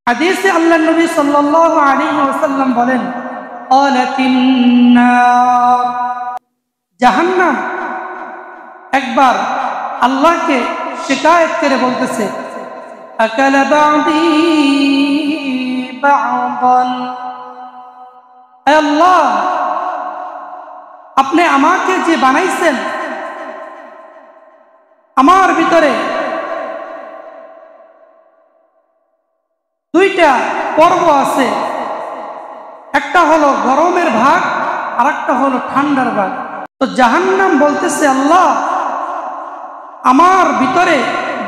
হাদিসে আল্লাহ নবী সাল্লাল্লাহু আলাইহি ওয়াসাল্লাম বলেন, ক্বালাতিন নার, জাহান্নাম একবার আল্লাহকে শিকায়ত করে বলতেছে, আকালা বা'দি বা'দান, হে আল্লাহ, আপনি আমাকে যে বানাইছেন, আমার ভিতরে দুইটা পর্ব আছে, একটা হলো গরমের ভাগ আর একটা হলো ঠান্ডার ভাগ। তো জাহান্নাম বলতেছে, আল্লাহ, আমার ভিতরে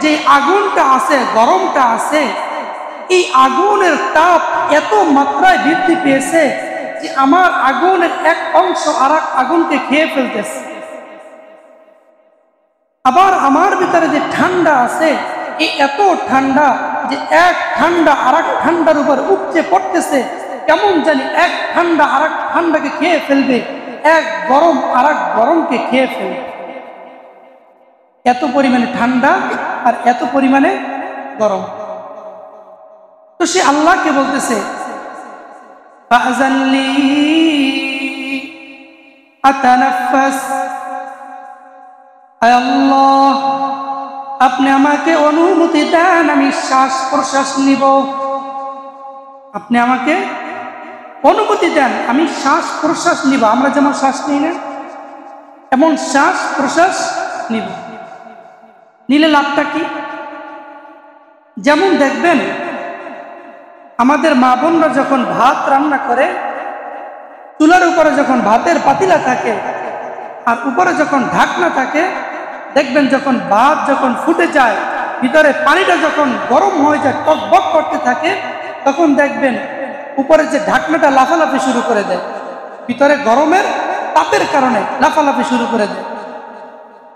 যে আগুনটা আছে, গরমটা আছে, এই আগুনের তাপ এত মাত্রায় বৃদ্ধি পেয়েছে যে আমার আগুনের এক অংশ আর এক আগুনকে খেয়ে ফেলতেছে। আবার আমার ভিতরে যে ঠান্ডা আছে, এই এত ঠান্ডা যে এক ঠান্ডা আর এক ঠান্ডার উপর উপচে পড়তেছে, কেমন জানি এক ঠান্ডা আর এক ঠান্ডাকে খেয়ে ফেলবে, এক গরম আর এক গরমকে খেয়ে ফেলবে। এত পরিমাণে ঠান্ডা আর এত পরিমাণে গরম। তো সে আল্লাহকে বলতেছে, ফাআযানলি আতানাফাস, আয় আল্লাহ, আপনি আমাকে অনুমতি দেন, আমি শ্বাস প্রশ্বাস নিব। আপনি আমাকে অনুমতি দেন, আমি শ্বাস প্রশ্বাস নিব। আমরা যেমন শ্বাস নিই না, এমন শ্বাস প্রশ্বাস নিব। নিলে লাভটা কি? যেমন দেখবেন আমাদের মা বোনরা যখন ভাত রান্না করে, চুলার উপরে যখন ভাতের পাতিলা থাকে আর উপরে যখন ঢাকনা থাকে, দেখবেন যখন ভাত যখন ফুটে যায়, ভিতরে পানিটা যখন গরম হয়ে যায়, টকবক করতে থাকে, তখন দেখবেন উপরে যে ঢাকনাটা লাফালাফি শুরু করে দেয়, ভিতরে গরমের তাপের কারণে লাফালাফি শুরু করে দেয়।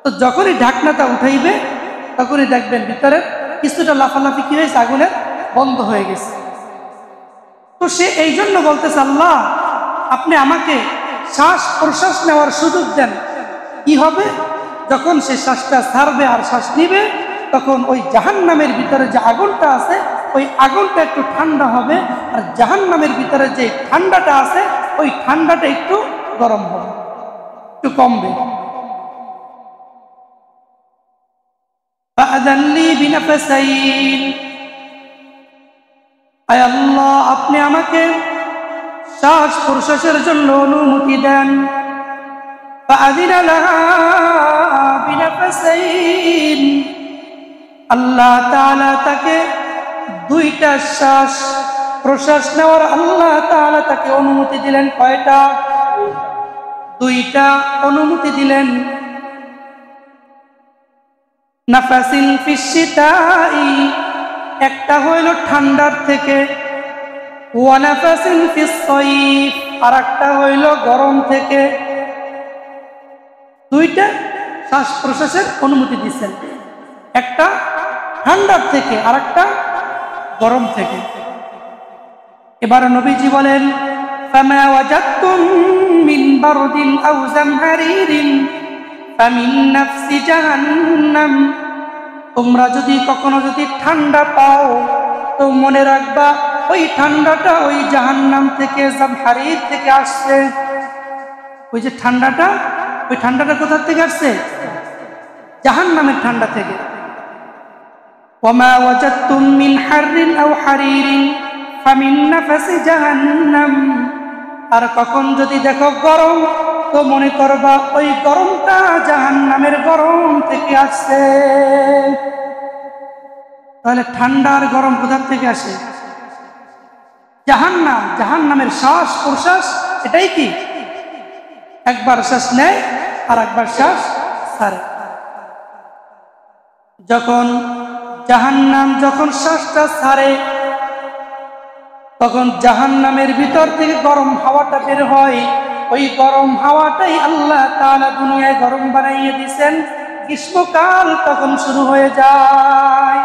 তো যখনই ঢাকনাটা উঠাইবে, তখনই দেখবেন ভিতরে কিছুটা লাফালাফি কি হয়েছে, আগুনের বন্ধ হয়ে গেছে। তো সে এই জন্য বলতেছে, আল্লাহ, আপনি আমাকে শ্বাস প্রশ্বাস নেওয়ার সুযোগ দেন। কি হবে? যখন সে শ্বাসটা ছাড়বে আর শ্বাস নিবে, তখন ওই জাহান্নামের ভিতরে যে আগুনটা আছে, ওই আগুনটা একটু ঠান্ডা হবে, আর জাহান্নামের ভিতরে যে ঠান্ডাটা আছে, ওই ঠান্ডাটা একটু গরম হবে, একটু কমবে। ফাআযানলি বিনাফাসাইন, আয় আল্লাহ, আপনি আমাকে শ্বাস প্রশ্বাসের জন্য অনুমতি দেন। ফাআযিনা লাহা বিনাফাসাইন, আল্লাহ তাআলা তাকে দুইটা শ্বাস প্রশ্বাস নেওয়ার আল্লাহ তাআলা তাকে অনুমতি দিলেন। কয়টা? দুইটা অনুমতি দিলেন। নাফাসিন ফিশ শিতাই, একটা হইল ঠান্ডার থেকে, ওয়া নাফাসিন ফিস সাইফ, আর একটা হইল গরম থেকে। দুইটা শ্বাস প্রশ্বাসের অনুমতি দিচ্ছেন, একটা ঠান্ডার থেকে আর একটা গরম থেকে। এবার নবীজি বলেন, ফামা ওয়াজাদতুম মিন বারদিন আও জামহারিরিন ফামিন নাফসি জাহান্নাম, তোমরা যদি কখনো যদি ঠান্ডা পাও, তো মনে রাখবা ওই ঠান্ডাটা ওই জাহান্নাম থেকে, জামহারির থেকে আসছে। ওই যে ঠান্ডাটা, ওই ঠান্ডাটা কোথা থেকে আসছে? জাহান্নামের ঠান্ডা থেকে। ওয়ামা ওয়াজাদতুম মিন হাররিন আও হারিরিন ফামিন নাফাসি জাহান্নাম, আর কখন যদি দেখো গরম, তো মনে করবা ওই গরমটা জাহান্নামের গরম থেকে আসছে। তাহলে ঠান্ডা আর গরম কোথা থেকে আসে? জাহান্নাম। জাহান্নামের শ্বাস প্রশ্বাস এটাই কি? একবার শ্বাস নেয় আর একবার শ্বাস ছাড়ে। যখন জাহান্নাম যখন শ্বাসটা ছাড়ে, তখন জাহান্নামের ভিতর থেকে গরম হাওয়াটা বের হয়। ওই গরম হাওয়াটাই আল্লাহ তাআলা দুনিয়ায় গরম বানাইয়ে দিয়েছেন। গ্রীষ্মকাল তখন শুরু হয়ে যায়।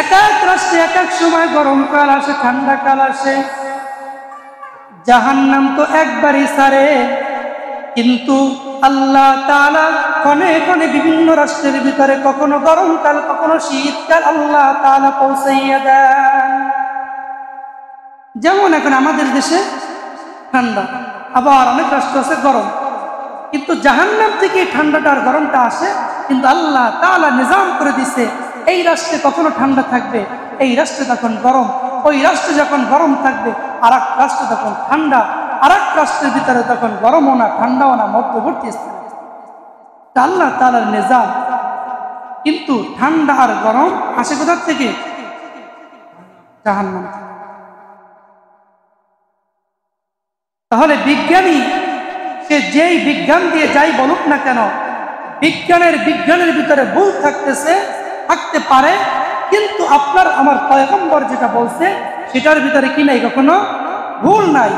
এক এক রাষ্ট্রে এক এক সময় গরমকাল আসে, ঠান্ডাকাল আসে। জাহান্নাম তো একবারই ছাড়ে, কিন্তু আল্লাহ তাআলা কোনে কোনে বিভিন্ন রাষ্ট্রের ভিতরে কখনো গরমকাল কখনো শীতকাল আল্লাহ তাআলা পৌঁছাইয়া দেন। যেমন এখন আমাদের দেশে ঠান্ডা, আবার অনেক রাষ্ট্র আছে গরম, কিন্তু জাহান্নাম থেকে ঠান্ডাটা আর গরমটা আসে, কিন্তু আল্লাহ তাআলা নিজাম করে দিছে এই রাষ্ট্রে কখনো ঠান্ডা থাকবে, এই রাষ্ট্রে তখন গরম, ওই রাষ্ট্রে যখন গরম থাকবে আর এক রাষ্ট্রে তখন ঠান্ডা, আর এক রাষ্ট্রের ভিতরে তখন গরমও না ঠান্ডাও না, মধ্যবর্তী স্থান। আল্লাহ তাআলার নিজাম। কিন্তু ঠান্ডা আর গরম আসে কোথা থেকে? জাহান্নাম। তাহলে বিজ্ঞানী সে যেই বিজ্ঞান দিয়ে যাই বলুক না কেন, বিজ্ঞানের ভিতরে ভুল থাকতে পারে, কিন্তু আপনার আমার পয়গম্বর যেটা বলছে সেটার ভিতরে কি নাই, কখনো ভুল নাই।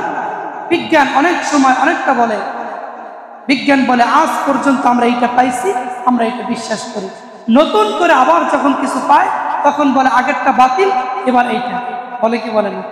বিজ্ঞান অনেক সময় অনেকটা বলে, বিজ্ঞান বলে আজ পর্যন্ত আমরা এইটা পাইছি, আমরা এটা বিশ্বাস করি। নতুন করে আবার যখন কিছু পায় তখন বলে আগেরটা বাতিল, এবার এইটা বলে, কি বলে না?